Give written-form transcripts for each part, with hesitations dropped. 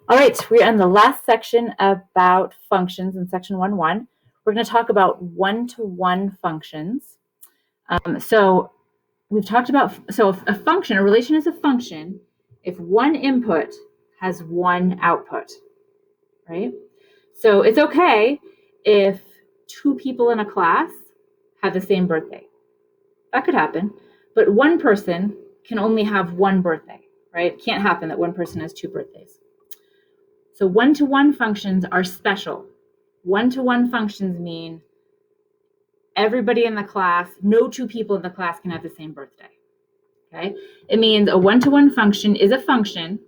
All right, we're in the last section about functions in section 1.1. We're going to talk about one-to-one functions. So we've talked about, so a function, a relation is a function if one input has one output, right? So it's okay if two people in a class have the same birthday. That could happen, but one person can only have one birthday, right? It can't happen that one person has two birthdays. So one-to-one functions are special. One-to-one functions mean everybody in the class, no two people in the class can have the same birthday. Okay? It means a one-to-one function is a function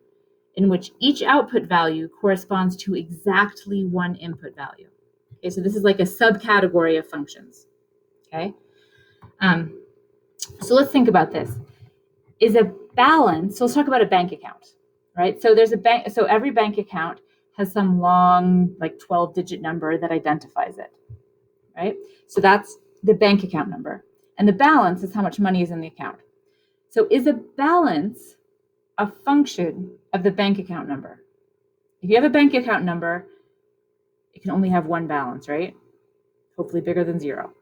in which each output value corresponds to exactly one input value. Okay, so this is like a subcategory of functions. Okay? So let's think about this. Is a balance, so let's talk about a bank account, right? So there's a bank, so every bank account has some long, like 12-digit number that identifies it, right? So that's the bank account number. And the balance is how much money is in the account. So is a balance a function of the bank account number? If you have a bank account number, it can only have one balance, right? Hopefully bigger than zero.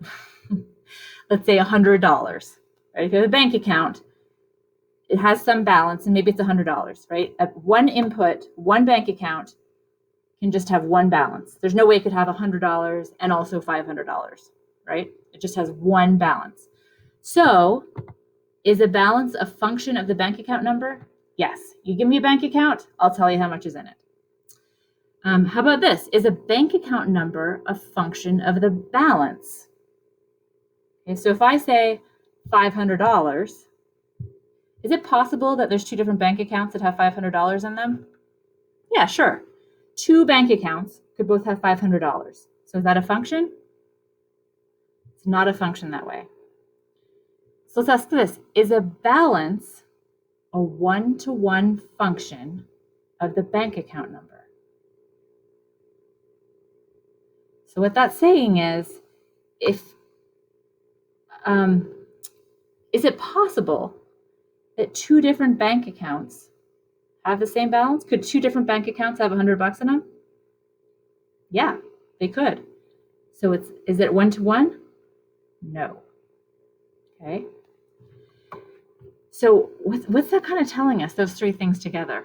Let's say $100, right? If you have a bank account, it has some balance, and maybe it's $100, right? One input, one bank account can just have one balance. There's no way it could have $100 and also $500, right? It just has one balance. So is a balance a function of the bank account number? Yes. You give me a bank account, I'll tell you how much is in it. How about this? Is a bank account number a function of the balance? Okay, so if I say $500, is it possible that there's two different bank accounts that have $500 in them? Yeah, sure. Two bank accounts could both have $500. So is that a function? It's not a function that way. So let's ask this. Is a balance a one-to-one function of the bank account number? So what that's saying is, is it possible that two different bank accounts have the same balance? Could two different bank accounts have $100 in them? Yeah, they could. So is it one-to-one? No. Okay. So what's that kind of telling us, those three things together?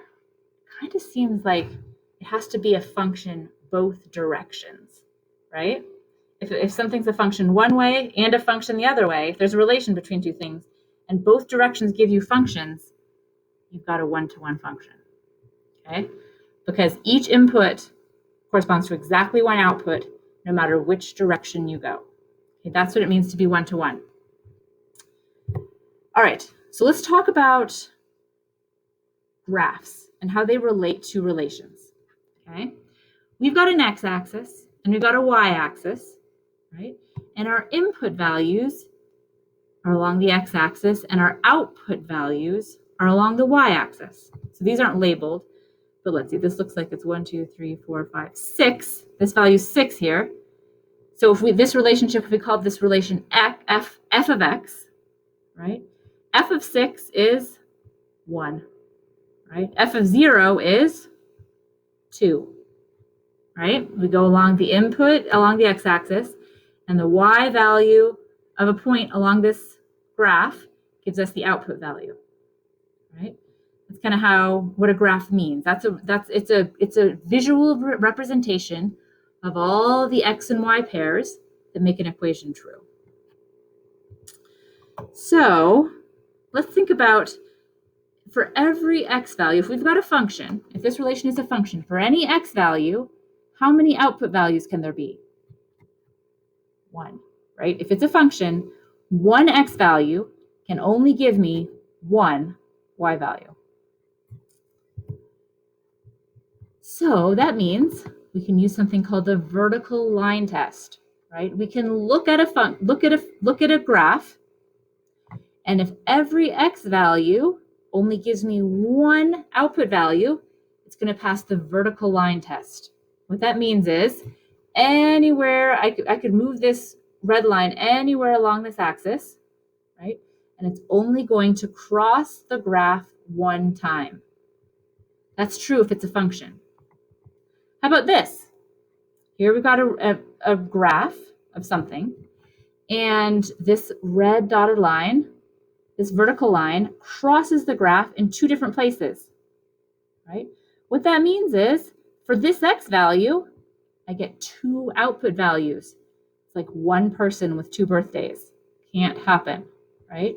Kind of seems like it has to be a function both directions, right? If something's a function one way and a function the other way, if there's a relation between two things and both directions give you functions, you've got a one-to-one function, okay? Because each input corresponds to exactly one output, no matter which direction you go. Okay, that's what it means to be one-to-one. All right, so let's talk about graphs and how they relate to relations, okay? We've got an x-axis and we've got a y-axis, right? And our input values are along the x-axis and our output values are along the y-axis. So these aren't labeled, but let's see, this looks like it's 1, 2, 3, 4, 5, 6. This value is 6 here. So if this relationship, if we called this relation f of x, right? F of 6 is 1, right? F of 0 is 2, right? We go along the input, along the x-axis, and the y value of a point along this graph gives us the output value, right? That's kind of what a graph means. It's a visual representation of all the x and y pairs that make an equation true. So let's think about, for every x value, if we've got a function, if this relation is a function, for any x value, how many output values can there be? 1, right? If it's a function, one x value can only give me one y value. So that means we can use something called the vertical line test, right? We can look at a graph, and if every x value only gives me one output value, it's going to pass the vertical line test. What that means is anywhere I could move this red line anywhere along this axis, right? And it's only going to cross the graph one time. That's true if it's a function. How about this? Here we've got a graph of something, and this red dotted line, this vertical line, crosses the graph in two different places, right? What that means is, for this x value, I get two output values. It's like one person with two birthdays. Can't happen, right?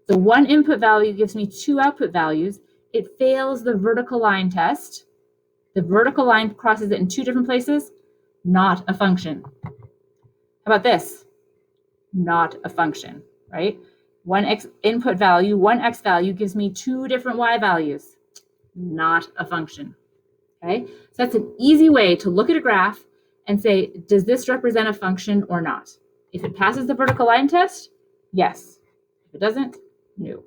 The one input value gives me two output values. It fails the vertical line test. The vertical line crosses it in two different places. Not a function. How about this? Not a function, right? One x input value, one x value gives me two different y values. Not a function, okay? So that's an easy way to look at a graph and say, does this represent a function or not? If it passes the vertical line test, yes. If it doesn't, no.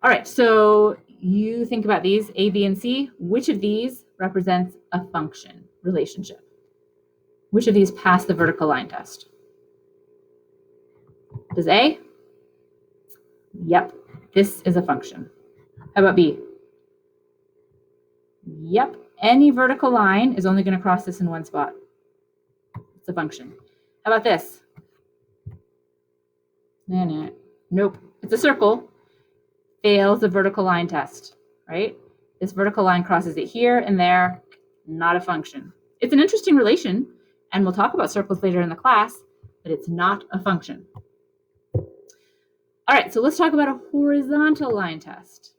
All right, so you think about these, A, B, and C. Which of these represents a function relationship? Which of these pass the vertical line test? Does A? Yep, this is a function. How about B? Yep, any vertical line is only going to cross this in one spot. It's a function. How about this? Nope, it's a circle. Fails the vertical line test, right? This vertical line crosses it here and there, not a function. It's an interesting relation, and we'll talk about circles later in the class, but it's not a function. All right, so let's talk about a horizontal line test.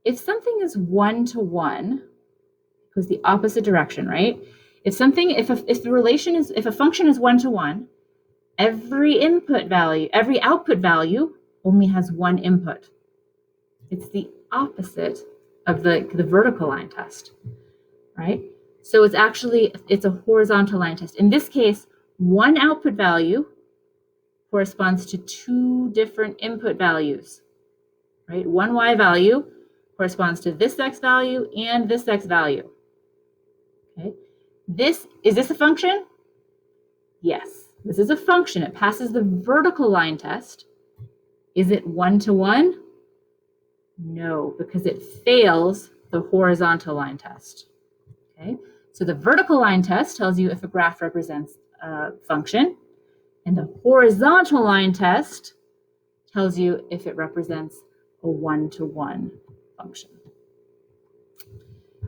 If something is one-to-one, it goes the opposite direction, right? If a function is one-to-one, every output value only has one input. It's the opposite of the vertical line test, right? So it's a horizontal line test. In this case, one output value corresponds to two different input values, right? One y value corresponds to this x value and this x value. Okay. Is this a function? Yes, this is a function. It passes the vertical line test. Is it one-to-one? No, because it fails the horizontal line test. Okay, so the vertical line test tells you if a graph represents a function, and the horizontal line test tells you if it represents a one-to-one function.